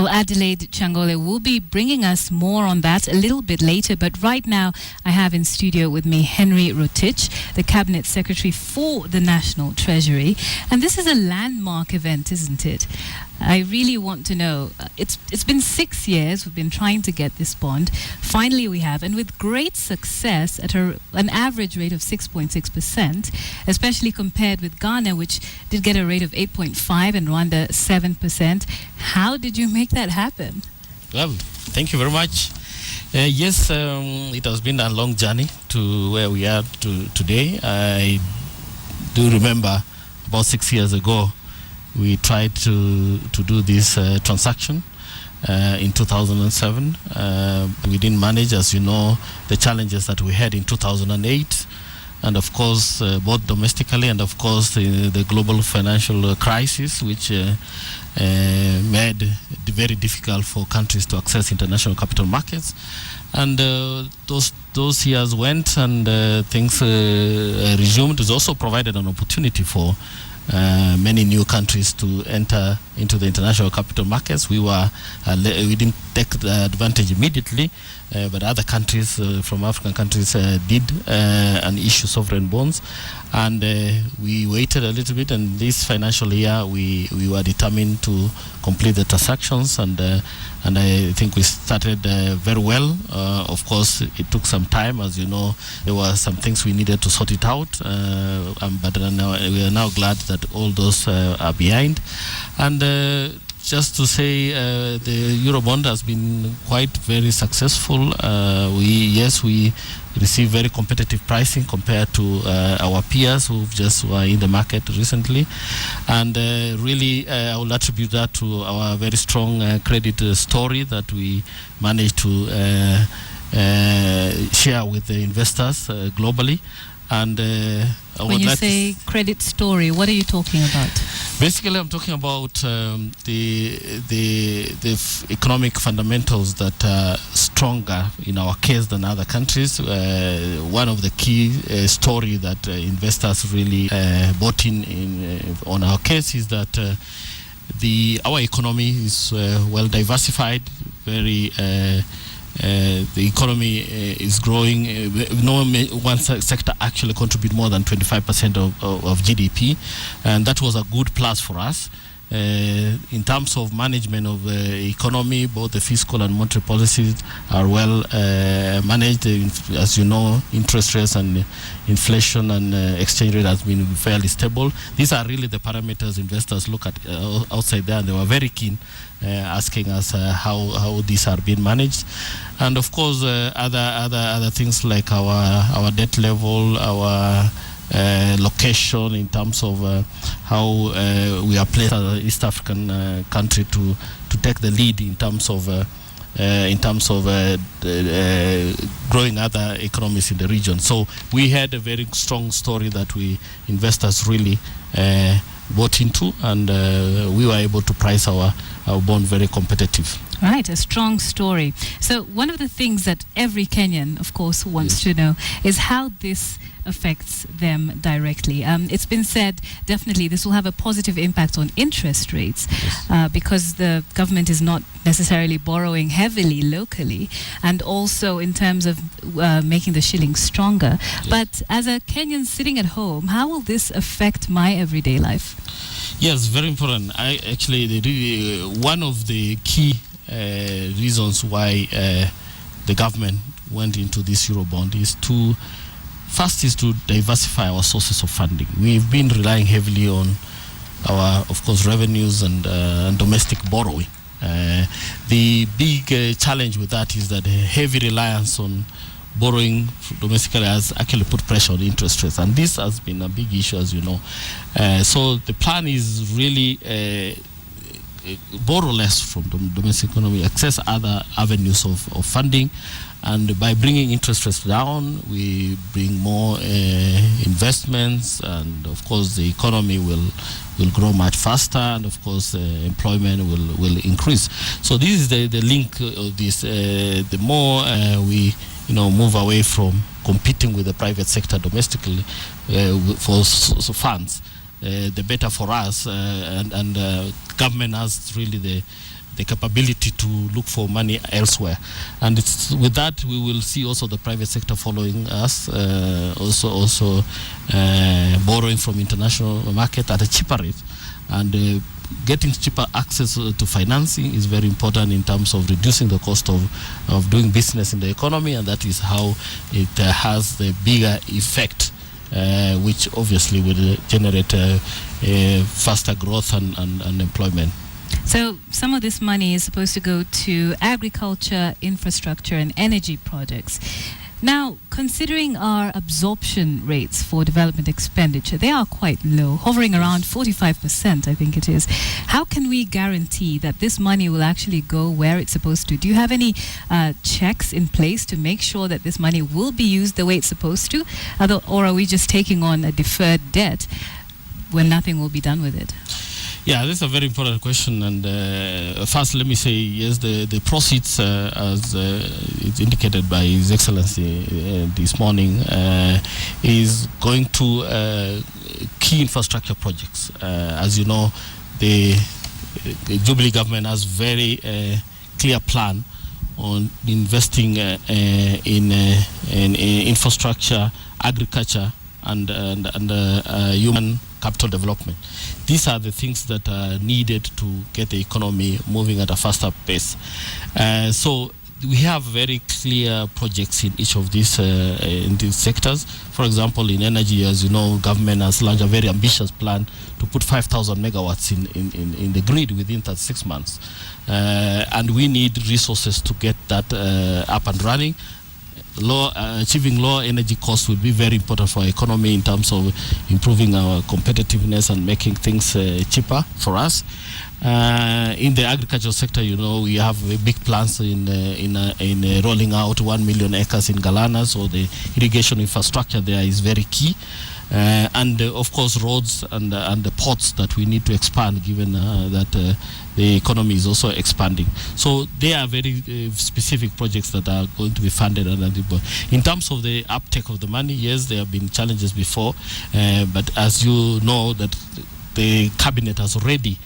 Well, Adelaide Changole will be bringing us more on that a little bit later. But right now, I have in studio with me Henry Rotich, the Cabinet Secretary for the National Treasury. And this is a landmark event, isn't it? I really want to know. It's been 6 years. We've been trying to get this bond. Finally, we have. And with great success at an average rate of 6.6%, especially compared with Ghana, which did get a rate of 8.5% and Rwanda 7%. How did you make that happen? Well, thank you very much. Yes, it has been a long journey to where we are today. I do remember about 6 years ago, we tried to do this transaction in 2007. We didn't manage, as you know, the challenges that we had in 2008. And of course, both domestically and of course the global financial crisis, which made it very difficult for countries to access international capital markets. And those years went and things resumed. It also provided an opportunity for many new countries to enter into the international capital markets. We didn't take the advantage immediately, but other countries from African countries did and issue sovereign bonds, and we waited a little bit. And this financial year, we were determined to complete the transactions, and I think we started very well. Of course, it took some time, as you know. There were some things we needed to sort it out, but we are now glad that all those are behind. And just to say, the Eurobond has been quite very successful. We received very competitive pricing compared to our peers who just were in the market recently. And really, I will attribute that to our very strong credit story that we managed to share with the investors globally. And when you say credit story, what are you talking about? Basically, I'm talking about the economic fundamentals that are stronger in our case than other countries. One of the key story that investors really bought in on our case is that our economy is well diversified, very. The economy is growing. No one sector actually contribute more than 25% of GDP, and that was a good plus for us. In terms of management of the economy, both the fiscal and monetary policies are well managed. As you know, interest rates and inflation and exchange rate has been fairly stable. These are really the parameters investors look at outside there, and they were very keen asking us how these are being managed. And of course, other things like our debt level, our location in terms of how we are placed as an East African country to take the lead in terms of growing other economies in the region. So we had a very strong story that investors really bought into, and we were able to price our bond very competitive. Right, a strong story. So one of the things that every Kenyan, of course, wants to know is how this affects them directly. It's been said, definitely, this will have a positive impact on interest rates because the government is not necessarily borrowing heavily locally, and also in terms of making the shilling stronger. Yes. But as a Kenyan sitting at home, how will this affect my everyday life? Yes, very important. One of the key reasons why the government went into this Eurobond is to diversify our sources of funding. We've been relying heavily on our, of course, revenues and domestic borrowing. The big challenge with that is that heavy reliance on borrowing domestically has actually put pressure on interest rates, and this has been a big issue, as you know. So the plan is really borrow less from the domestic economy, access other avenues of funding, and by bringing interest rates down, we bring more investments, and of course the economy will grow much faster, and of course employment will increase. So this is the link of this. The more we move away from competing with the private sector domestically for funds, the better for us, and government has really the capability to look for money elsewhere. And it's with that we will see also the private sector following us, also borrowing from international market at a cheaper rate. And getting cheaper access to financing is very important in terms of reducing the cost of doing business in the economy, and that is how it has the bigger effect, which obviously will generate faster growth and employment. So some of this money is supposed to go to agriculture, infrastructure, and energy projects. Now, considering our absorption rates for development expenditure, they are quite low, hovering around 45%, I think it is. How can we guarantee that this money will actually go where it's supposed to? Do you have any checks in place to make sure that this money will be used the way it's supposed to? Or are we just taking on a deferred debt when nothing will be done with it? Yeah, this is a very important question. And first, let me say, yes, the proceeds, as it's indicated by His Excellency this morning, is going to key infrastructure projects. As you know, the Jubilee government has very clear plan on investing in infrastructure, agriculture, and human capital development. These are the things that are needed to get the economy moving at a faster pace. So we have very clear projects in each of these sectors. For example, in energy, as you know, government has launched a very ambitious plan to put 5,000 megawatts in the grid within 36 months. And we need resources to get that up and running. Achieving lower energy costs will be very important for our economy in terms of improving our competitiveness and making things cheaper for us. In the agricultural sector, you know, we have big plans in rolling out 1 million acres in Galana, so the irrigation infrastructure there is very key. And of course roads and the ports that we need to expand, given that the economy is also expanding. So they are very specific projects that are going to be funded. In terms of the uptake of the money, yes, there have been challenges before, but as you know, that the cabinet has already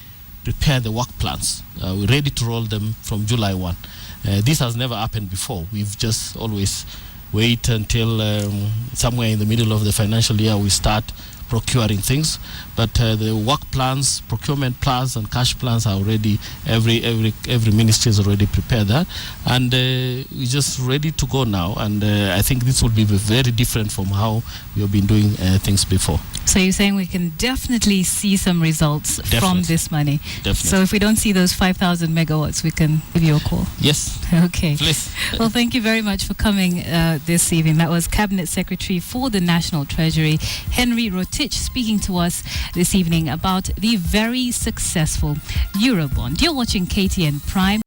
prepared the work plans. We're ready to roll them from July 1. This has never happened before. We've just always wait until somewhere in the middle of the financial year we start procuring things, but the work plans, procurement plans, and cash plans are already, every ministry is already prepared that, and we're just ready to go now. And I think this will be very different from how we have been doing things before. So you're saying we can definitely see some results from this money. Definitely. So if we don't see those 5,000 megawatts, we can give you a call. Yes. Okay. Please. Well, thank you very much for coming this evening. That was Cabinet Secretary for the National Treasury, Henry Rotich, speaking to us this evening about the very successful Eurobond. You're watching KTN Prime.